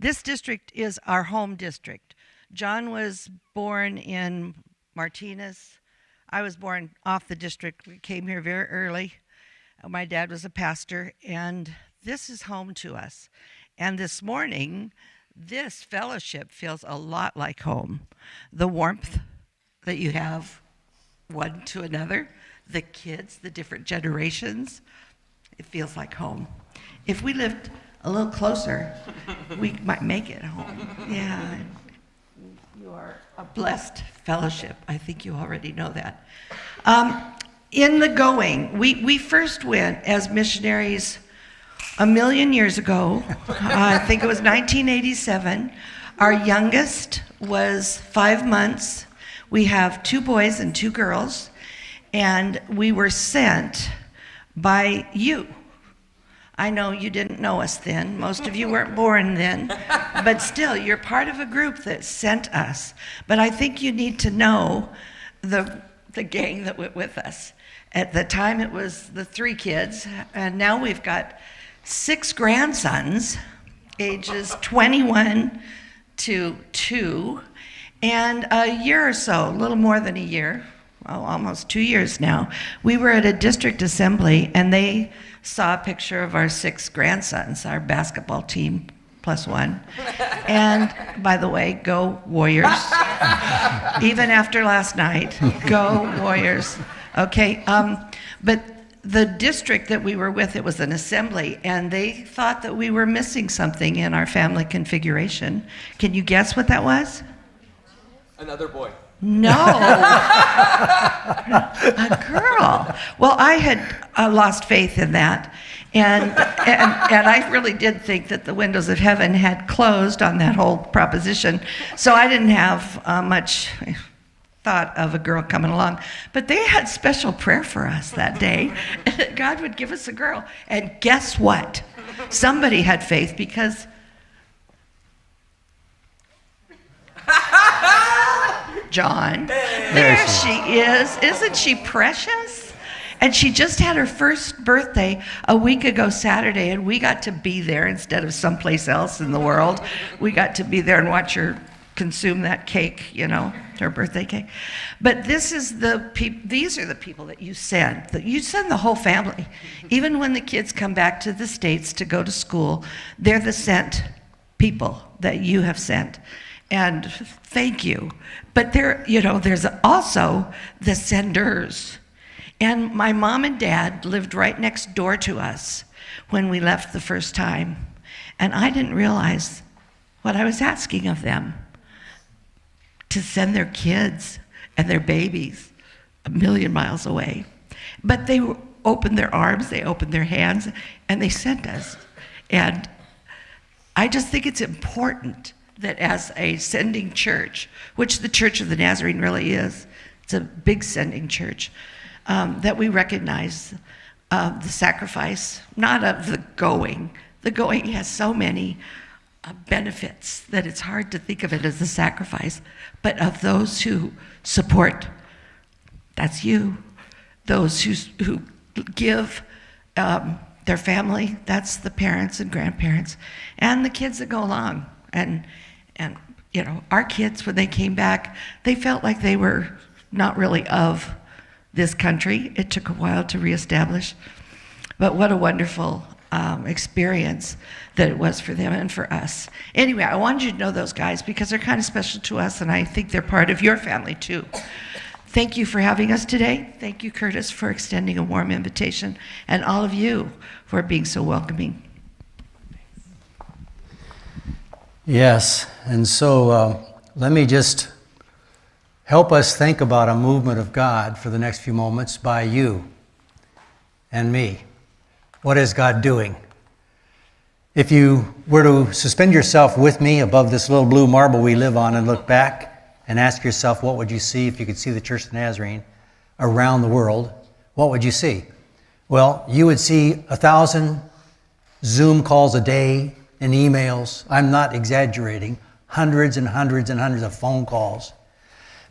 This district is our home district. John was born in Martinez. I was born off the district. We came here very early. My dad was a pastor, and this is home to us. And this morning, this fellowship feels a lot like home. The warmth that you have one to another, the kids, the different generations, it feels like home. If we lived a little closer, we might make it home. Yeah, you are a blessed fellowship. I think you already know that. In the going, we first went as missionaries a million years ago. I think it was 1987. Our youngest was 5 months. We have 2 boys and 2 girls, and we were sent by you. I know you didn't know us then. Most of you weren't born then. But still, you're part of a group that sent us. But I think you need to know the gang that went with us. At the time, it was the 3 kids, and now we've got 6 grandsons, ages 21 to 2, and a year or so, a little more than a year, almost 2 years now, we were at a district assembly, and they saw a picture of our 6 grandsons, our basketball team plus 1. And by the way, go Warriors. Even after last night, go Warriors. Okay, but the district that we were with, it was an assembly, and they thought that we were missing something in our family configuration. Can you guess what that was? Another boy. No, a girl. Well, I had lost faith in that, and I really did think that the windows of heaven had closed on that whole proposition, so I didn't have much thought of a girl coming along. But they had special prayer for us that day, that God would give us a girl. And guess what? Somebody had faith, because John, there she is. Isn't she precious? And she just had her first birthday a week ago Saturday, and we got to be there instead of someplace else in the world. We got to be there and watch her consume that cake, her birthday cake. But these are the people that you send. You send the whole family. Even when the kids come back to the States to go to school, they're the sent people that you have sent. And thank you. But there's also the senders. And my mom and dad lived right next door to us when we left the first time. And I didn't realize what I was asking of them, to send their kids and their babies a million miles away. But they opened their arms, they opened their hands, and they sent us. And I just think it's important that as a sending church, which the Church of the Nazarene really is, it's a big sending church, that we recognize the sacrifice, not of the going. The going has so many benefits that it's hard to think of it as a sacrifice, but of those who support, that's you. Those who give their family, that's the parents and grandparents, and the kids that go along. And our kids, when they came back, they felt like they were not really of this country. It took a while to reestablish, but what a wonderful experience that it was for them and for us. Anyway, I wanted you to know those guys because they're kind of special to us, and I think they're part of your family too. Thank you for having us today. Thank you, Curtis, for extending a warm invitation, and all of you for being so welcoming. Yes, and so let me just help us think about a movement of God for the next few moments by you and me. What is God doing? If you were to suspend yourself with me above this little blue marble we live on and look back and ask yourself, what would you see if you could see the Church of the Nazarene around the world? What would you see? Well, you would see 1,000 Zoom calls a day and emails. I'm not exaggerating. Hundreds and hundreds and hundreds of phone calls.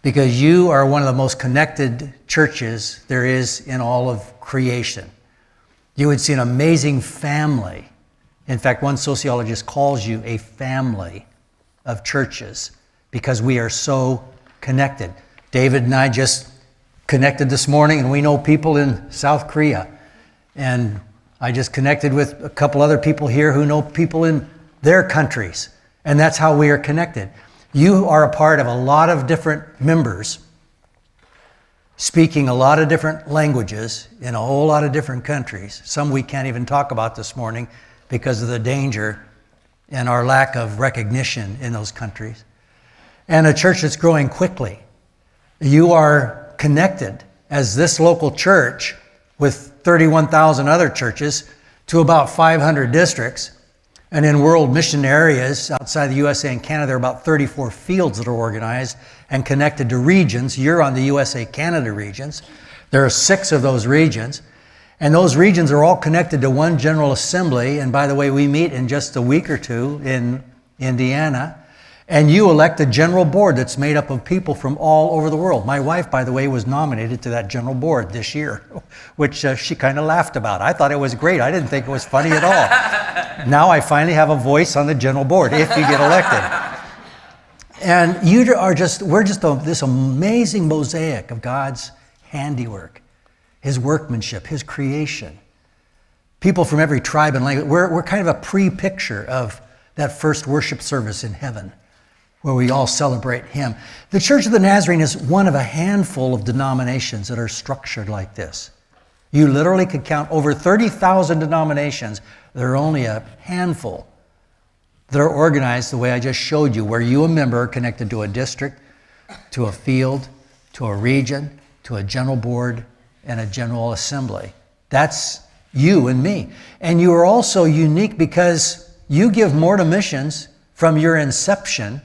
Because you are one of the most connected churches there is in all of creation. You would see an amazing family In fact, one sociologist calls you a family of churches because we are so connected. David and I just connected this morning, and we know people in South Korea. And I just connected with a couple other people here who know people in their countries. And that's how we are connected. You are a part of a lot of different members speaking a lot of different languages in a whole lot of different countries. Some we can't even talk about this morning because of the danger and our lack of recognition in those countries. And a church that's growing quickly. You are connected as this local church with 31,000 other churches to about 500 districts. And in world mission areas outside the USA and Canada, there are about 34 fields that are organized and connected to regions. You're on the USA-Canada regions. There are 6 of those regions. And those regions are all connected to one General Assembly. And by the way, we meet in just a week or two in Indiana. And you elect a general board that's made up of people from all over the world. My wife, by the way, was nominated to that general board this year, which she kind of laughed about. I thought it was great. I didn't think it was funny at all. Now I finally have a voice on the general board if you get elected. And we're just this amazing mosaic of God's handiwork, His workmanship, His creation. People from every tribe and language. We're kind of a pre-picture of that first worship service in heaven, where we all celebrate Him. The Church of the Nazarene is one of a handful of denominations that are structured like this. You literally could count over 30,000 denominations. There are only a handful that are organized the way I just showed you, where you, a member, are connected to a district, to a field, to a region, to a general board, and a general assembly. That's you and me. And you are also unique because you give more to missions from your inception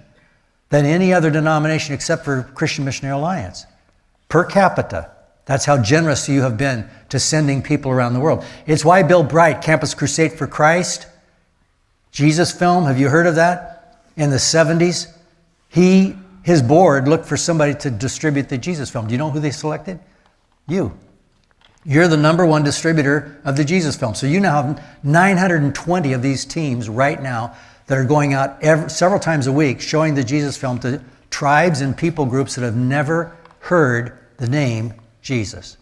than any other denomination except for Christian Missionary Alliance. Per capita. That's how generous you have been to sending people around the world. It's why Bill Bright, Campus Crusade for Christ, Jesus film, have you heard of that? In the 70s, his board looked for somebody to distribute the Jesus film. Do you know who they selected? You. You're the number one distributor of the Jesus film. So you now have 920 of these teams right now that are going out several times a week showing the Jesus film to tribes and people groups that have never heard the name Jesus.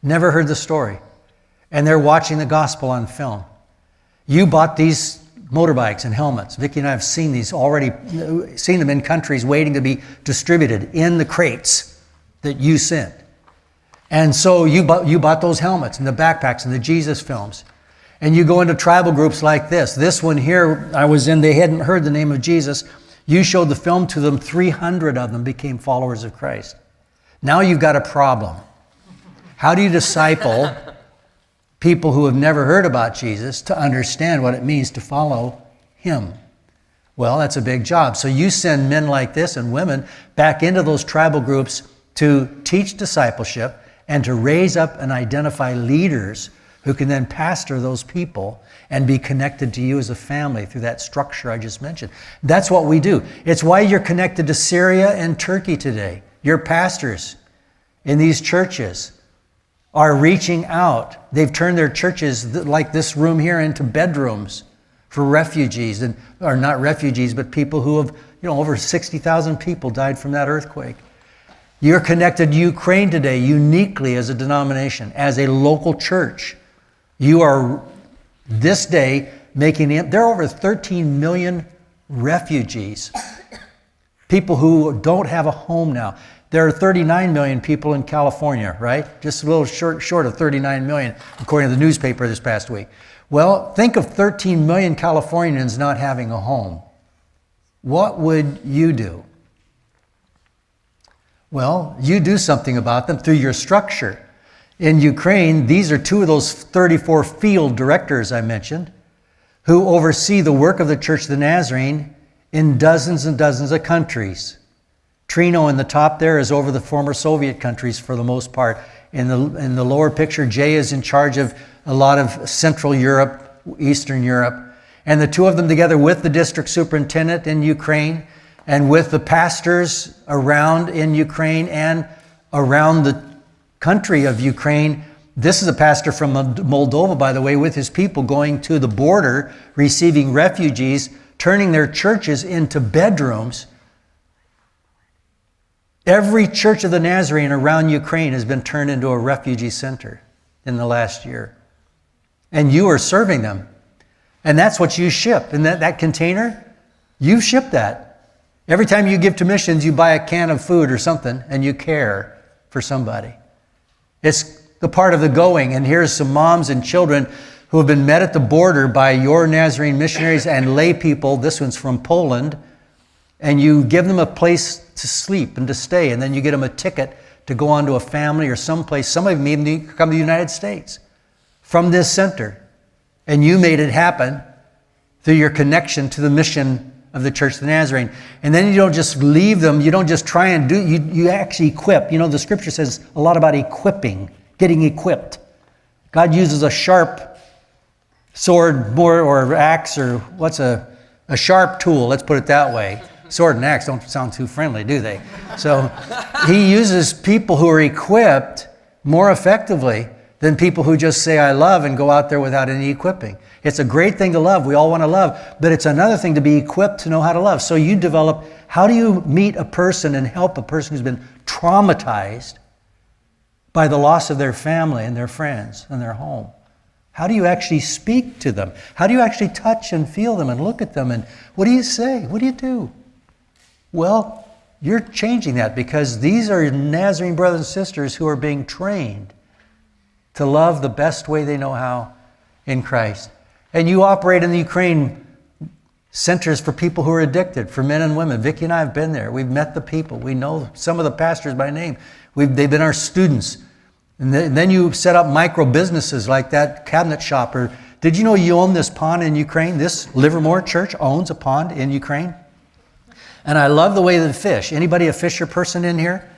Never heard the story. And they're watching the gospel on film. You bought these motorbikes and helmets. Vicki and I have seen these already, seen them in countries waiting to be distributed in the crates that you sent. And so you bought those helmets and the backpacks and the Jesus films. And you go into tribal groups like this. This one here I was in, they hadn't heard the name of Jesus. You showed the film to them, 300 of them became followers of Christ. Now you've got a problem. How do you disciple people who have never heard about Jesus to understand what it means to follow Him? Well, that's a big job. So you send men like this and women back into those tribal groups to teach discipleship and to raise up and identify leaders who can then pastor those people and be connected to you as a family through that structure I just mentioned. That's what we do. It's why you're connected to Syria and Turkey today. Your pastors in these churches are reaching out. They've turned their churches like this room here into bedrooms for refugees, or not refugees, but people who have, over 60,000 people died from that earthquake. You're connected to Ukraine today uniquely as a denomination, as a local church. You are this day there are over 13 million refugees, people who don't have a home now. There are 39 million people in California, right? Just a little short of 39 million, according to the newspaper this past week. Well, think of 13 million Californians not having a home. What would you do? Well, you do something about them through your structure. In Ukraine, these are 2 of those 34 field directors I mentioned who oversee the work of the Church of the Nazarene in dozens and dozens of countries. Trino in the top there is over the former Soviet countries for the most part. In the lower picture, Jay is in charge of a lot of Central Europe, Eastern Europe. And the 2 of them together with the district superintendent in Ukraine and with the pastors around in Ukraine and around the country of Ukraine, This is a pastor from Moldova, by the way, with his people going to the border, receiving refugees, turning their churches into bedrooms. Every church of the Nazarene around Ukraine has been turned into a refugee center in the last year. And you are serving them. And that's what you ship. In that container, you ship that. Every time you give to missions, you buy a can of food or something, and you care for somebody. It's the part of the going. And here's some moms and children who have been met at the border by your Nazarene missionaries and lay people. This one's from Poland. And you give them a place to sleep and to stay, and then you get them a ticket to go on to a family or someplace. Some of them even come to the United States from this center. And you made it happen through your connection to the mission of the Church of the Nazarene. And then you don't just leave them, you don't just try and do, you actually equip. You know, the scripture says a lot about equipping, getting equipped. God uses a sharp sword or axe, or what's a sharp tool, let's put it that way. Sword and axe don't sound too friendly, do they? So he uses people who are equipped more effectively than people who just say, I love, and go out there without any equipping. It's a great thing to love. We all want to love. But it's another thing to be equipped to know how to love. So you develop, how do you meet a person and help a person who's been traumatized by the loss of their family and their friends and their home? How do you actually speak to them? How do you actually touch and feel them and look at them? And what do you say? What do you do? Well, you're changing that, because these are Nazarene brothers and sisters who are being trained to love the best way they know how in Christ. And you operate in the Ukraine centers for people who are addicted, for men and women. Vicki and I have been there. We've met the people. We know some of the pastors by name. They've been our students. And then you set up micro businesses like that cabinet shop. Or did you know you own this pond in Ukraine? This Livermore church owns a pond in Ukraine. And I love the way they fish. Anybody a fisher person in here?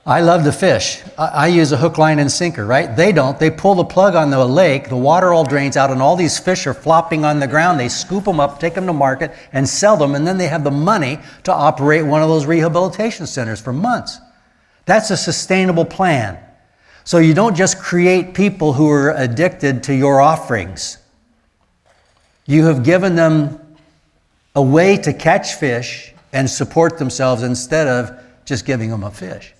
I love to fish. I use a hook, line, and sinker, right? They don't. They pull the plug on the lake, the water all drains out, and all these fish are flopping on the ground. They scoop them up, take them to market, and sell them, and then they have the money to operate one of those rehabilitation centers for months. That's a sustainable plan. So you don't just create people who are addicted to your offerings. You have given them a way to catch fish and support themselves instead of just giving them a fish.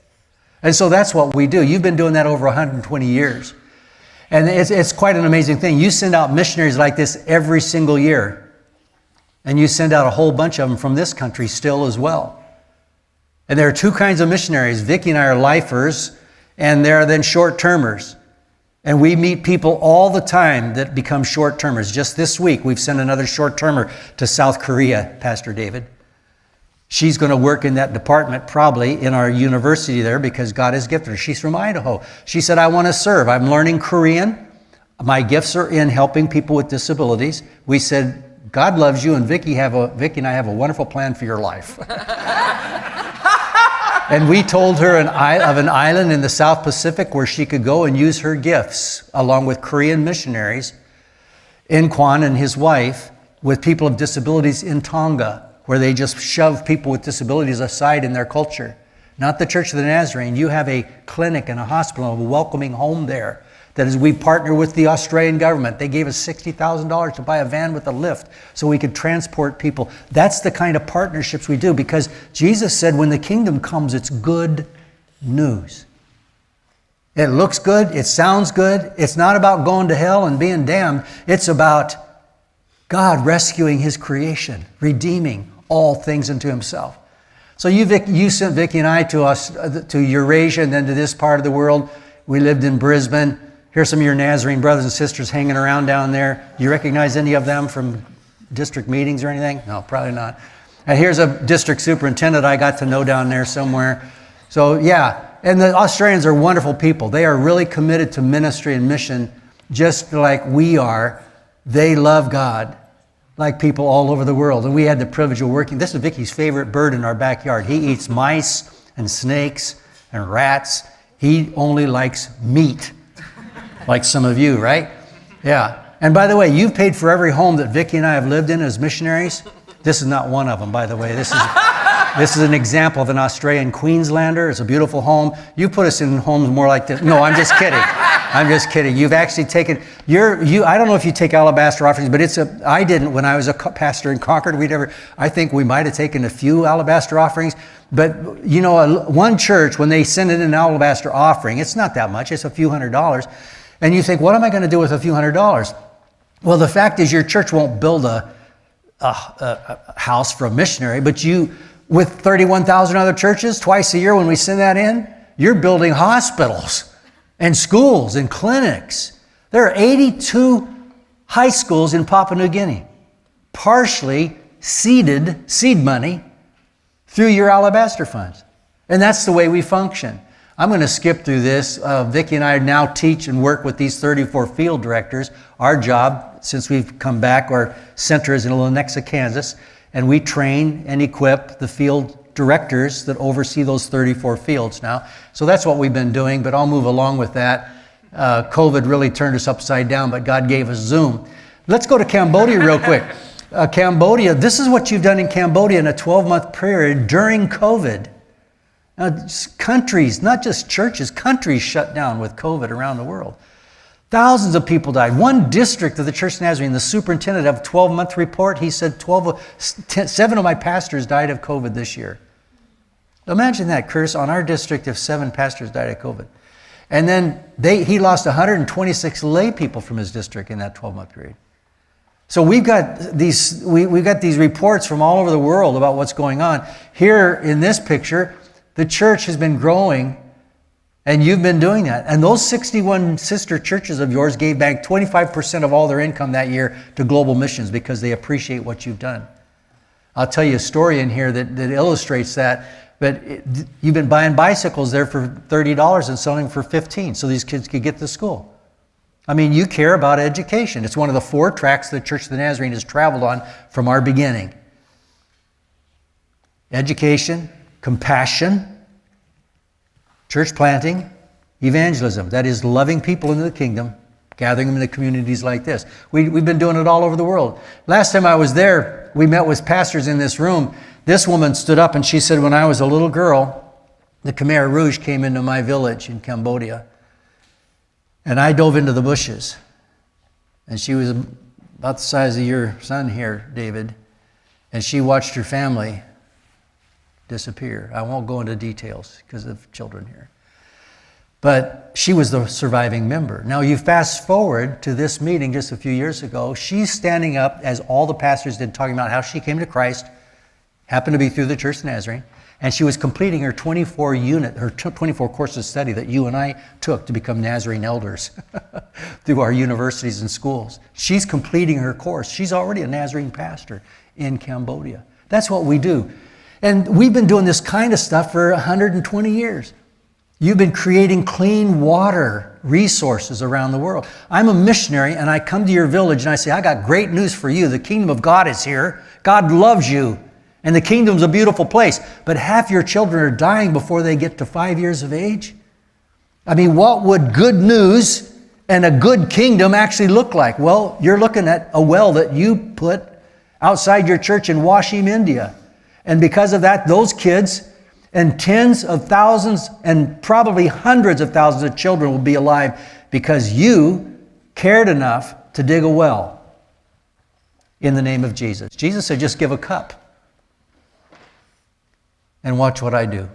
And so that's what we do. You've been doing that over 120 years. And it's quite an amazing thing. You send out missionaries like this every single year. And you send out a whole bunch of them from this country still as well. And there are two kinds of missionaries. Vicki and I are lifers, and there are then short-termers. And we meet people all the time that become short-termers. Just this week, we've sent another short-termer to South Korea, Pastor David. She's going to work in that department probably in our university there, because God has gifted her. She's from Idaho. She said, I want to serve. I'm learning Korean. My gifts are in helping people with disabilities. We said, God loves you, and Vicki and I have a wonderful plan for your life. And we told her of an island in the South Pacific where she could go and use her gifts along with Korean missionaries, In Kwan and his wife, with people of disabilities in Tonga, where they just shove people with disabilities aside in their culture. Not the Church of the Nazarene. You have a clinic and a hospital, a welcoming home there. That is, we partner with the Australian government. They gave us $60,000 to buy a van with a lift so we could transport people. That's the kind of partnerships we do, because Jesus said when the kingdom comes, it's good news. It looks good. It sounds good. It's not about going to hell and being damned. It's about God rescuing his creation, redeeming all things unto himself. So you sent Vicki and I to Eurasia and then to this part of the world. We lived in Brisbane. Here's some of your Nazarene brothers and sisters hanging around down there. You recognize any of them from district meetings or anything? No, probably not. And here's a district superintendent I got to know down there somewhere. So yeah, and the Australians are wonderful people. They are really committed to ministry and mission, just like we are. They love God like people all over the world. And we had the privilege of working. This is Vicki's favorite bird in our backyard. He eats mice and snakes and rats. He only likes meat, like some of you, right? Yeah. And by the way, you've paid for every home that Vicki and I have lived in as missionaries. This is not one of them, by the way. This is an example of an Australian Queenslander. It's a beautiful home. You put us in homes more like this. No, I'm just kidding. I'm just kidding. You've actually taken, I don't know if you take alabaster offerings, but I didn't when I was a pastor in Concord. I think we might have taken a few alabaster offerings. But, you know, one church, when they send in an alabaster offering, it's not that much. It's a few $100s. And you think, what am I going to do with a few $100s? Well, the fact is your church won't build a house for a missionary, but with 31,000 other churches, twice a year when we send that in, you're building hospitals and schools and clinics. There are 82 high schools in Papua New Guinea, partially seed money through your alabaster funds. And that's the way we function. I'm going to skip through this. Vicki and I now teach and work with these 34 field directors. Our job, since we've come back, our center is in Lenexa, Kansas, and we train and equip the field directors that oversee those 34 fields now. So that's what we've been doing, but I'll move along with that. COVID really turned us upside down, but God gave us Zoom. Let's go to Cambodia real quick. Cambodia, this is what you've done in Cambodia in a 12-month period during COVID. Now, countries, not just churches, countries shut down with COVID around the world. Thousands of people died. One district of the Church of Nazarene, the superintendent of a 12-month report, he said 7 of my pastors died of COVID this year. Imagine that, Curtis, on our district if 7 pastors died of COVID. And then he lost 126 lay people from his district in that 12-month period. So we've got these reports from all over the world about what's going on. Here in this picture, the church has been growing, and you've been doing that. And those 61 sister churches of yours gave back 25% of all their income that year to global missions because they appreciate what you've done. I'll tell you a story in here that illustrates that. But you've been buying bicycles there for $30 and selling them for $15 so these kids could get to school. I mean, you care about education. It's one of the 4 tracks the Church of the Nazarene has traveled on from our beginning. Education, compassion, church planting, evangelism. That is loving people into the kingdom, gathering them into communities like this. We've been doing it all over the world. Last time I was there, we met with pastors in this room. This woman stood up and she said, when I was a little girl, the Khmer Rouge came into my village in Cambodia. And I dove into the bushes. And she was about the size of your son here, David. And she watched her family disappear. I won't go into details because of children here. But she was the surviving member. Now you fast forward to this meeting just a few years ago. She's standing up, as all the pastors did, talking about how she came to Christ, happened to be through the Church of Nazarene, and she was completing her 24 courses of study that you and I took to become Nazarene elders through our universities and schools. She's completing her course. She's already a Nazarene pastor in Cambodia. That's what we do. And we've been doing this kind of stuff for 120 years. You've been creating clean water resources around the world. I'm a missionary, and I come to your village and I say, I got great news for you. The kingdom of God is here. God loves you. And the kingdom's a beautiful place. But half your children are dying before they get to 5 years of age. I mean, what would good news and a good kingdom actually look like? Well, you're looking at a well that you put outside your church in Washim, India. And because of that, those kids and tens of thousands and probably hundreds of thousands of children will be alive because you cared enough to dig a well in the name of Jesus. Jesus said, just give a cup and watch what I do.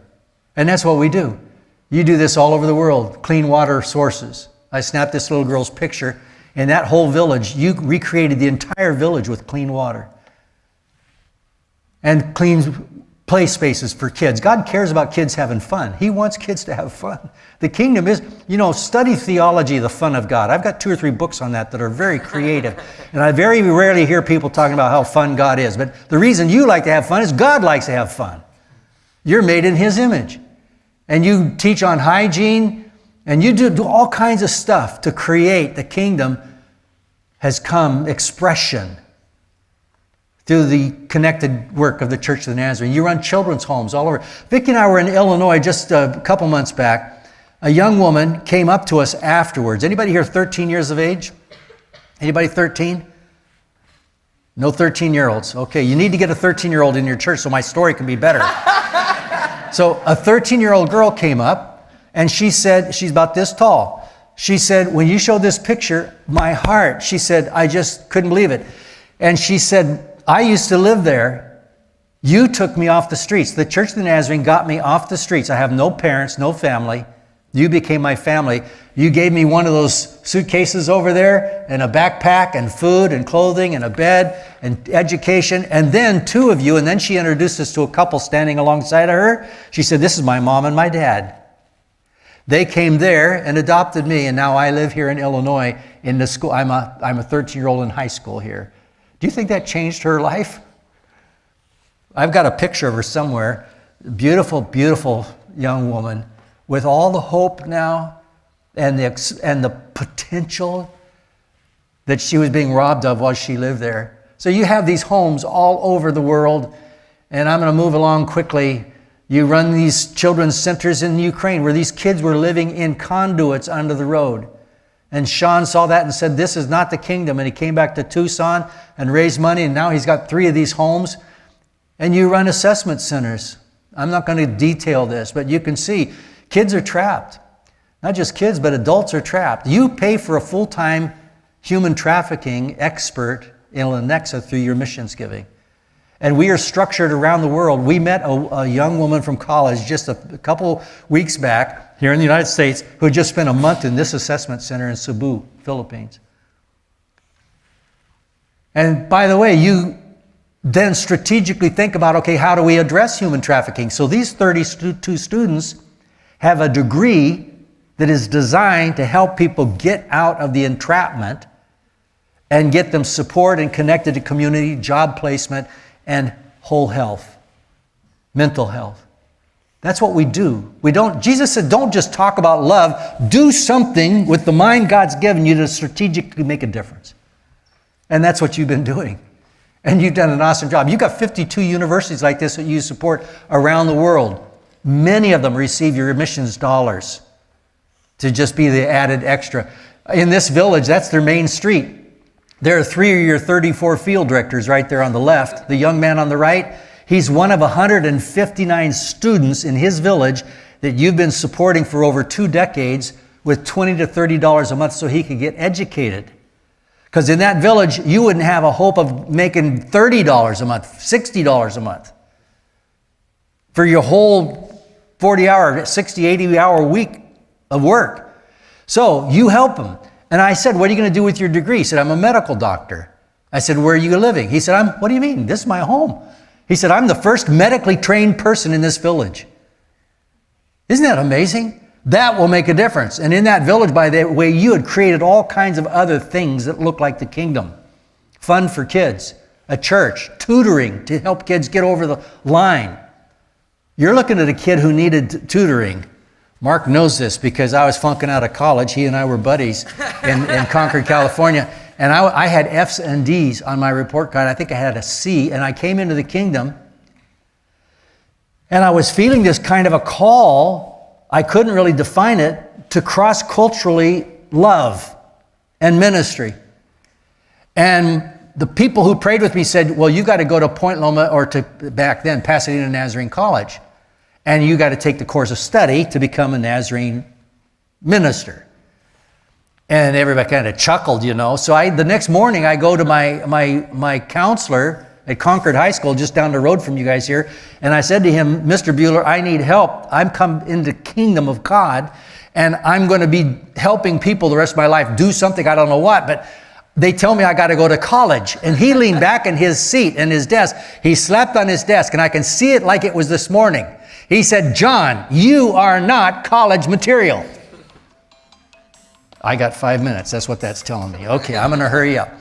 And that's what we do. You do this all over the world, clean water sources. I snapped this little girl's picture. In that whole village, you recreated the entire village with clean water. And clean play spaces for kids. God cares about kids having fun. He wants kids to have fun. The kingdom is, study theology, the fun of God. I've got 2 or 3 books on that are very creative. And I very rarely hear people talking about how fun God is. But the reason you like to have fun is God likes to have fun. You're made in His image. And you teach on hygiene, and you do all kinds of stuff to create the kingdom has come expression through the connected work of the Church of the Nazarene. You run children's homes all over. Vicki and I were in Illinois just a couple months back. A young woman came up to us afterwards. Anybody here 13 years of age? Anybody 13? No 13-year-olds. Okay, you need to get a 13-year-old in your church so my story can be better. So a 13-year-old girl came up, and she said, she's about this tall. She said, when you showed this picture, my heart, she said, I just couldn't believe it. And she said, I used to live there. You took me off the streets. The Church of the Nazarene got me off the streets. I have no parents, no family. You became my family. You gave me one of those suitcases over there and a backpack and food and clothing and a bed and education. And then two of you, and then she introduced us to a couple standing alongside of her. She said, this is my mom and my dad. They came there and adopted me, and now I live here in Illinois in the school. I'm a 13-year-old in high school here. Do you think that changed her life? I've got a picture of her somewhere. Beautiful, beautiful young woman with all the hope now and the potential that she was being robbed of while she lived there. So you have these homes all over the world, and I'm going to move along quickly. You run these children's centers in Ukraine where these kids were living in conduits under the road. And Sean saw that and said, this is not the kingdom. And he came back to Tucson and raised money, and now he's got 3 of these homes. And you run assessment centers. I'm not going to detail this, but you can see kids are trapped. Not just kids, but adults are trapped. You pay for a full-time human trafficking expert in Lenexa through your missions giving. And we are structured around the world. We met a young woman from college just a couple weeks back here in the United States who had just spent a month in this assessment center in Cebu, Philippines. And by the way, you then strategically think about, okay, how do we address human trafficking? So these 32 students have a degree that is designed to help people get out of the entrapment and get them support and connected to community, job placement, and whole health, mental health. That's what we do. Jesus said, don't just talk about love, do something with the mind God's given you to strategically make a difference. And that's what you've been doing. And you've done an awesome job. You've got 52 universities like this that you support around the world. Many of them receive your missions dollars to just be the added extra. In this village, that's their main street. There are 3 of your 34 field directors right there on the left. The young man on the right, he's one of 159 students in his village that you've been supporting for over 2 decades with $20 to $30 a month so he could get educated. Because in that village, you wouldn't have a hope of making $30 a month, $60 a month for your whole 40-hour, 60, 80-hour week of work. So you help him. And I said, what are you going to do with your degree? He said, I'm a medical doctor. I said, where are you living? He said, what do you mean? This is my home. He said, I'm the first medically trained person in this village. Isn't that amazing? That will make a difference. And in that village, by the way, you had created all kinds of other things that look like the kingdom. Fun for kids, a church, tutoring to help kids get over the line. You're looking at a kid who needed tutoring. Mark knows this because I was flunking out of college. He and I were buddies in Concord, California. And I had F's and D's on my report card. I think I had a C. And I came into the kingdom. And I was feeling this kind of a call. I couldn't really define it, to cross-culturally love and ministry. And the people who prayed with me said, well, you got to go to Point Loma, or to back then, Pasadena Nazarene College. And you got to take the course of study to become a Nazarene minister. And everybody kind of chuckled, you know. So the next morning, I go to my counselor at Concord High School, just down the road from you guys here. And I said to him, Mr. Bueller, I need help. I'm come into the kingdom of God, and I'm going to be helping people the rest of my life do something, I don't know what, but they tell me I got to go to college. And he leaned back in his seat and his desk. He slapped on his desk, and I can see it like it was this morning. He said, John, you are not college material. I got 5 minutes. That's what that's telling me. Okay, I'm going to hurry up.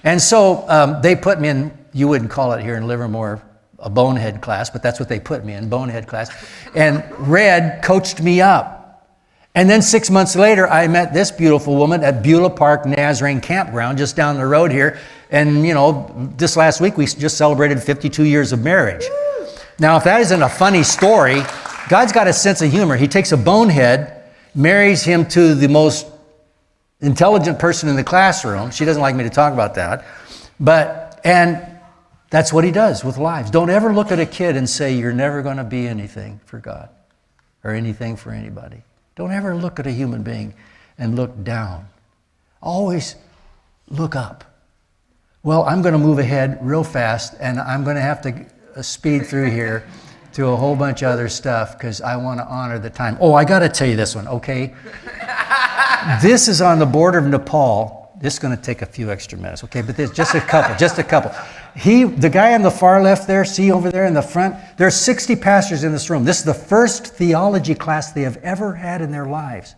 And so they put me in, you wouldn't call it here in Livermore a bonehead class, but that's what they put me in, bonehead class. And Red coached me up. And then 6 months later, I met this beautiful woman at Beulah Park Nazarene Campground just down the road here. And, you know, this last week we just celebrated 52 years of marriage. Now, if that isn't a funny story, God's got a sense of humor. He takes a bonehead, marries him to the most intelligent person in the classroom. She doesn't like me to talk about that. And that's what he does with lives. Don't ever look at a kid and say, you're never going to be anything for God or anything for anybody. Don't ever look at a human being and look down. Always look up. Well, I'm going to move ahead real fast, and I'm going to have to speed through here to a whole bunch of other stuff because I want to honor the time. Oh, I got to tell you this one, okay? This is on the border of Nepal. This is going to take a few extra minutes, okay? But there's just a couple, The guy on the far left there, see over there in the front, there's 60 pastors in this room. This is the first theology class they have ever had in their lives.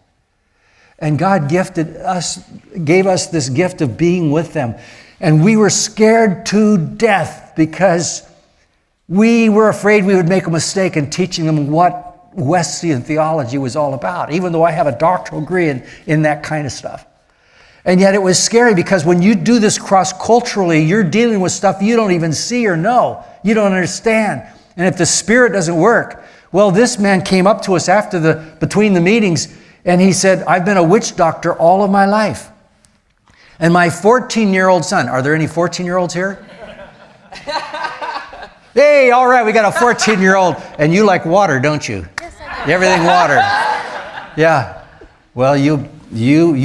And God gave us this gift of being with them. And we were scared to death because we were afraid we would make a mistake in teaching them what Wesleyan theology was all about, even though I have a doctoral degree in that kind of stuff. And yet it was scary because when you do this cross-culturally, you're dealing with stuff you don't even see or know. You don't understand. And if the Spirit doesn't work, well, this man came up to us between the meetings, and he said, I've been a witch doctor all of my life. And my 14-year-old son, are there any 14-year-olds here? Hey, all right, we got a 14-year-old. And you like water, don't you? Yes, I do. Everything water. Yeah. Well, you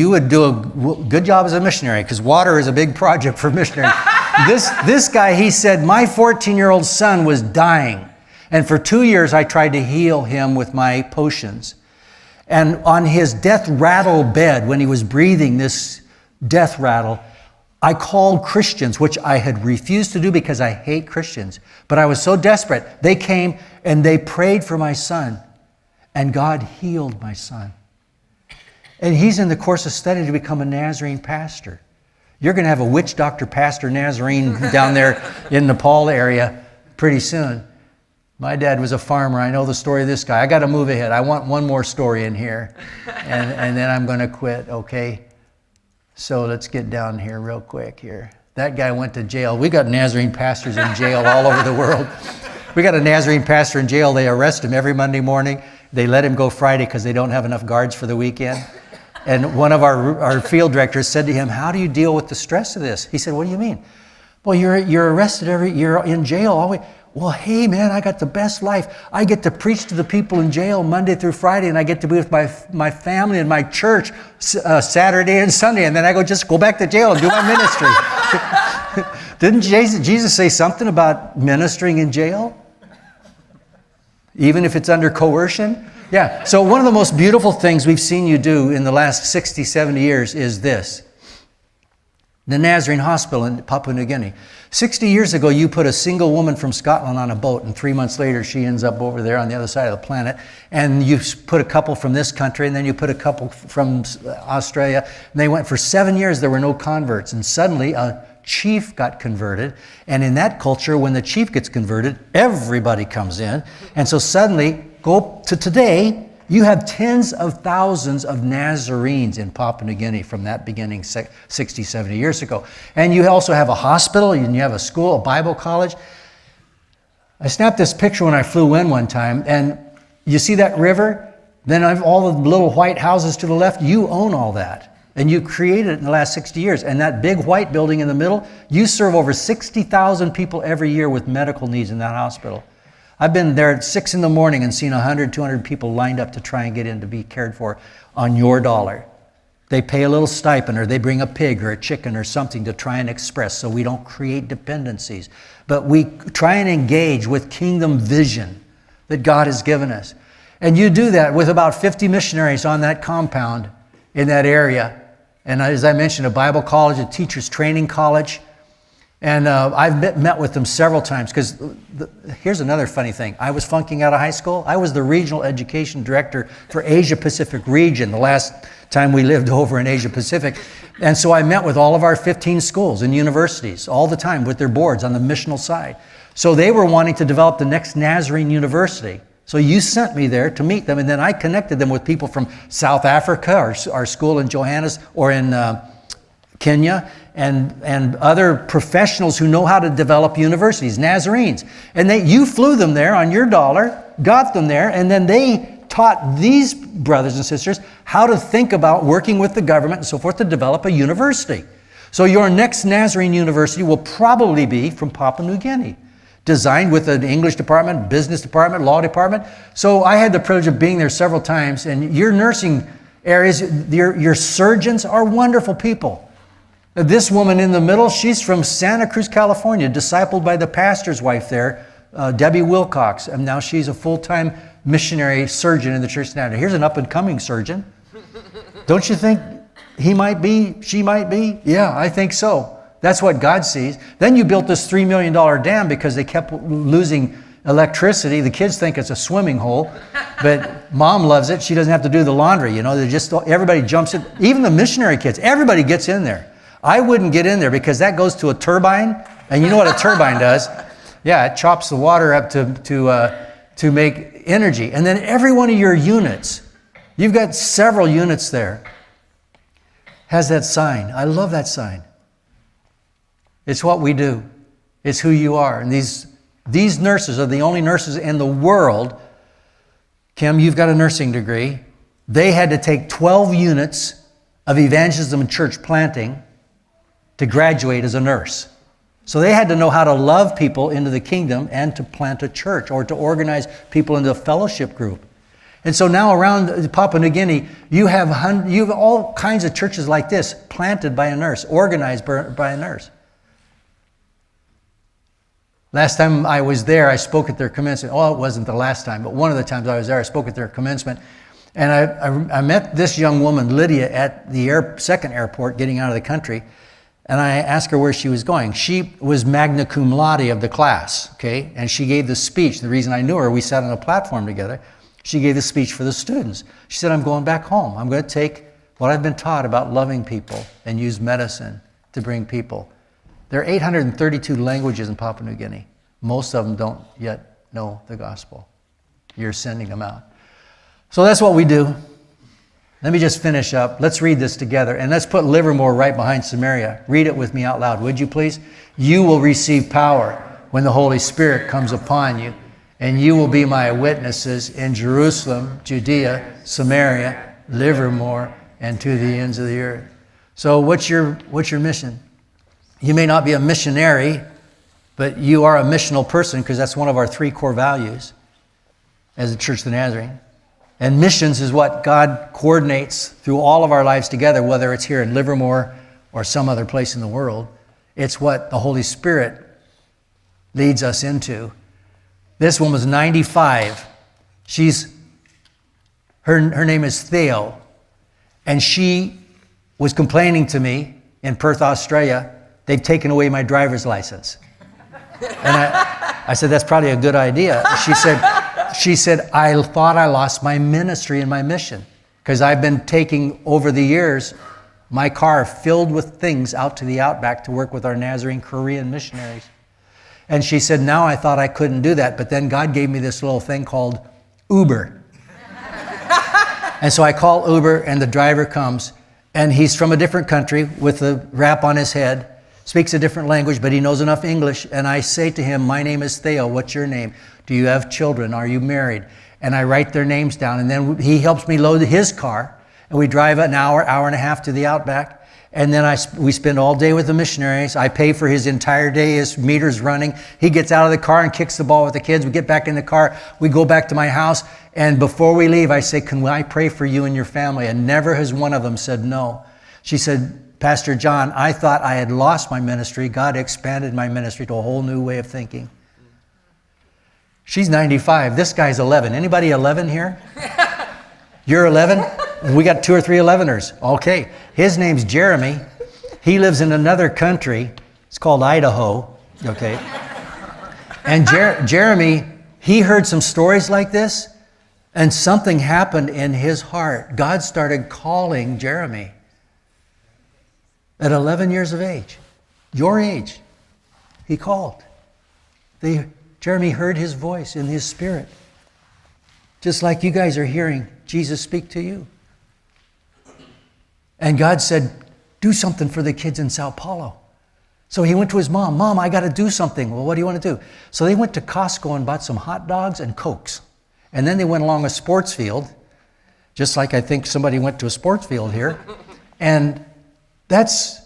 would do a good job as a missionary because water is a big project for missionaries. This guy, he said, my 14-year-old son was dying. And for 2 years, I tried to heal him with my potions. And on his death rattle bed, when he was breathing this death rattle, I called Christians, which I had refused to do because I hate Christians. But I was so desperate. They came and they prayed for my son. And God healed my son. And he's in the course of study to become a Nazarene pastor. You're going to have a witch doctor pastor Nazarene down there in Nepal area pretty soon. My dad was a farmer. I know the story of this guy. I got to move ahead. I want one more story in here. And then I'm going to quit, okay? So let's get down here real quick here. That guy went to jail. We got Nazarene pastors in jail all over the world. We got a Nazarene pastor in jail. They arrest him every Monday morning. They let him go Friday because they don't have enough guards for the weekend. And one of our field directors said to him, how do you deal with the stress of this? He said, what do you mean? Well, you're arrested you're in jail always. Well, hey, man, I got the best life. I get to preach to the people in jail Monday through Friday, and I get to be with my family and my church Saturday and Sunday, and then I just go back to jail and do my ministry. Didn't Jesus say something about ministering in jail? Even if it's under coercion? Yeah, so one of the most beautiful things we've seen you do in the last 60, 70 years is this. The Nazarene Hospital in Papua New Guinea. 60 years ago, you put a single woman from Scotland on a boat, and 3 months later, she ends up over there on the other side of the planet. And you put a couple from this country, and then you put a couple from Australia. And they went for 7 years, there were no converts. And suddenly, a chief got converted. And in that culture, when the chief gets converted, everybody comes in. And so suddenly, go to today, you have tens of thousands of Nazarenes in Papua New Guinea from that beginning 60, 70 years ago. And you also have a hospital, and you have a school, a Bible college. I snapped this picture when I flew in one time, and you see that river? Then I have all the little white houses to the left. You own all that. And you created it in the last 60 years. And that big white building in the middle, you serve over 60,000 people every year with medical needs in that hospital. I've been there at 6 in the morning and seen 100, 200 people lined up to try and get in to be cared for on your dollar. They pay a little stipend, or they bring a pig or a chicken or something to try and express so we don't create dependencies. But we try and engage with kingdom vision that God has given us. And you do that with about 50 missionaries on that compound in that area. And as I mentioned, a Bible college, a teacher's training college. And I've met with them several times because here's another funny thing. I was flunking out of high school. I was the regional education director for Asia Pacific region the last time we lived over in Asia Pacific. And so I met with all of our 15 schools and universities all the time with their boards on the missional side. So they were wanting to develop the next Nazarene University. So you sent me there to meet them, and then I connected them with people from South Africa, our school in Johannesburg, or in Kenya, and other professionals who know how to develop universities, Nazarenes. And you flew them there on your dollar, got them there, and then they taught these brothers and sisters how to think about working with the government and so forth to develop a university. So your next Nazarene University will probably be from Papua New Guinea, designed with an English department, business department, law department. So I had the privilege of being there several times, and your nursing areas. Your surgeons are wonderful people. This woman in the middle, she's from Santa Cruz, California, discipled by the pastor's wife there, Debbie Wilcox, and now she's a full-time missionary surgeon in the church now. Here's an up-and-coming surgeon. Don't you think he might be, she might be? Yeah, I think so. That's what God sees. Then you built this $3 million dam because they kept losing electricity. The kids think it's a swimming hole, but mom loves it. She doesn't have to do the laundry. You know, everybody jumps in. Even the missionary kids, everybody gets in there. I wouldn't get in there because that goes to a turbine, and you know what a turbine does? Yeah, it chops the water up to make energy. And then every one of your units, you've got several units there, has that sign. I love that sign. It's what we do. It's who you are. And these nurses are the only nurses in the world. Kim, you've got a nursing degree. They had to take 12 units of evangelism and church planting to graduate as a nurse. So they had to know how to love people into the kingdom and to plant a church or to organize people into a fellowship group. And so now around Papua New Guinea, you have all kinds of churches like this planted by a nurse, organized by a nurse. Last time I was there, I spoke at their commencement. Oh, it wasn't the last time, but one of the times I was there, I spoke at their commencement. And I met this young woman, Lydia, at the second airport getting out of the country. And I asked her where she was going. She was magna cum laude of the class, okay? And she gave the speech. The reason I knew her, we sat on a platform together. She gave the speech for the students. She said, I'm going back home. I'm going to take what I've been taught about loving people and use medicine to bring people. There are 832 languages in Papua New Guinea. Most of them don't yet know the gospel. You're sending them out. So that's what we do. Let me just finish up. Let's read this together. And let's put Livermore right behind Samaria. Read it with me out loud, would you please? You will receive power when the Holy Spirit comes upon you, and you will be my witnesses in Jerusalem, Judea, Samaria, Livermore, and to the ends of the earth. So what's your mission? You may not be a missionary, but you are a missional person because that's one of our 3 core values as the Church of the Nazarene. And missions is what God coordinates through all of our lives together, whether it's here in Livermore or some other place in the world. It's what the Holy Spirit leads us into. This one was 95. Her name is Theo, and she was complaining to me in Perth, Australia, they've taken away my driver's license. And I said, that's probably a good idea. She said, I thought I lost my ministry and my mission because I've been taking over the years my car filled with things out to the outback to work with our Nazarene Korean missionaries. And she said, now I thought I couldn't do that, but then God gave me this little thing called Uber. And so I call Uber and the driver comes and he's from a different country with a wrap on his head, speaks a different language, but he knows enough English. And I say to him, my name is Theo. What's your name? Do you have children? Are you married? And I write their names down. And then he helps me load his car. And we drive an hour and a half to the outback. And then we spend all day with the missionaries. I pay for his entire day. His meter's running. He gets out of the car and kicks the ball with the kids. We get back in the car. We go back to my house. And before we leave, I say, can I pray for you and your family? And never has one of them said no. She said, Pastor John, I thought I had lost my ministry. God expanded my ministry to a whole new way of thinking. She's 95. This guy's 11. Anybody 11 here? You're 11? We got 2 or 3 11ers. Okay. His name's Jeremy. He lives in another country. It's called Idaho. Okay. And Jeremy, he heard some stories like this, and something happened in his heart. God started calling Jeremy at 11 years of age. Your age. He called. Jeremy heard his voice in his spirit. Just like you guys are hearing Jesus speak to you. And God said, do something for the kids in Sao Paulo. So he went to his mom. Mom, I got to do something. Well, what do you want to do? So they went to Costco and bought some hot dogs and Cokes. And then they went along a sports field, just like I think somebody went to a sports field here. And that's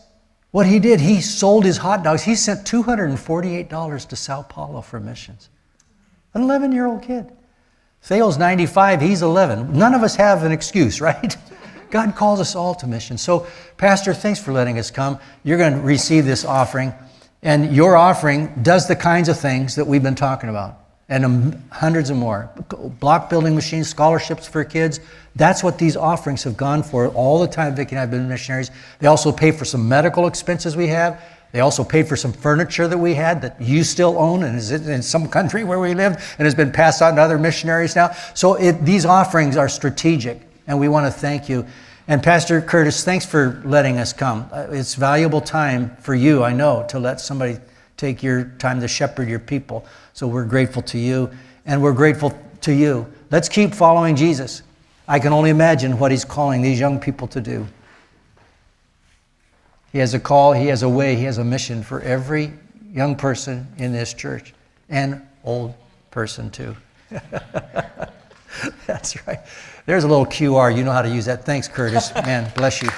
what he did. He sold his hot dogs. He sent $248 to Sao Paulo for missions. An 11-year-old kid. Theo's 95, he's 11. None of us have an excuse, right? God calls us all to mission. So, Pastor, thanks for letting us come. You're going to receive this offering. And your offering does the kinds of things that we've been talking about. And hundreds of more. Block building machines, scholarships for kids. That's what these offerings have gone for all the time Vicki and I have been missionaries. They also pay for some medical expenses we have. They also paid for some furniture that we had that you still own and is in some country where we live and has been passed on to other missionaries now. So these offerings are strategic, and we want to thank you. And Pastor Curtis, thanks for letting us come. It's valuable time for you, I know, to let somebody take your time to shepherd your people. So we're grateful to you, and we're grateful to you. Let's keep following Jesus. I can only imagine what he's calling these young people to do. He has a call, he has a way, he has a mission for every young person in this church, and old person too. That's right. There's a little QR. You know how to use that. Thanks, Curtis. Man, bless you.